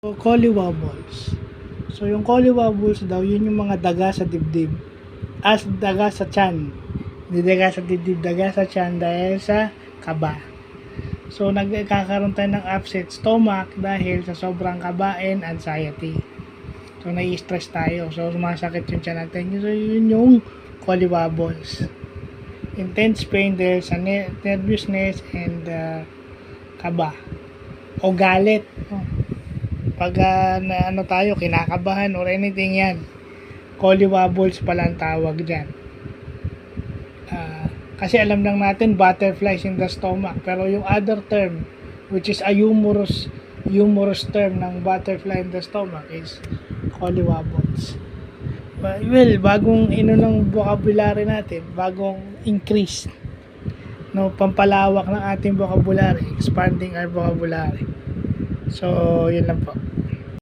So, collywobbles. So, yung collywobbles daw, yun yung mga daga sa dibdib. As daga sa tiyan. Hindi daga sa dibdib, daga sa tiyan dahil sa kaba. So, nagkakaroon tayo ng upset stomach dahil sa sobrang kaba and anxiety. So, nai-stress tayo. So, sumasakit yung tiyan natin. So, yun yung collywobbles. Intense pain dahil sa nervousness and kaba. O galit. Pag tayo, kinakabahan or anything yan, collywobbles pala ang tawag dyan. Kasi alam lang natin, butterflies in the stomach. Pero yung other term, which is a humorous term ng butterfly in the stomach is collywobbles. Well, bagong ng vocabulary natin, bagong increase. No, pampalawak ng ating vocabulary, expanding our vocabulary. So, yun lang po.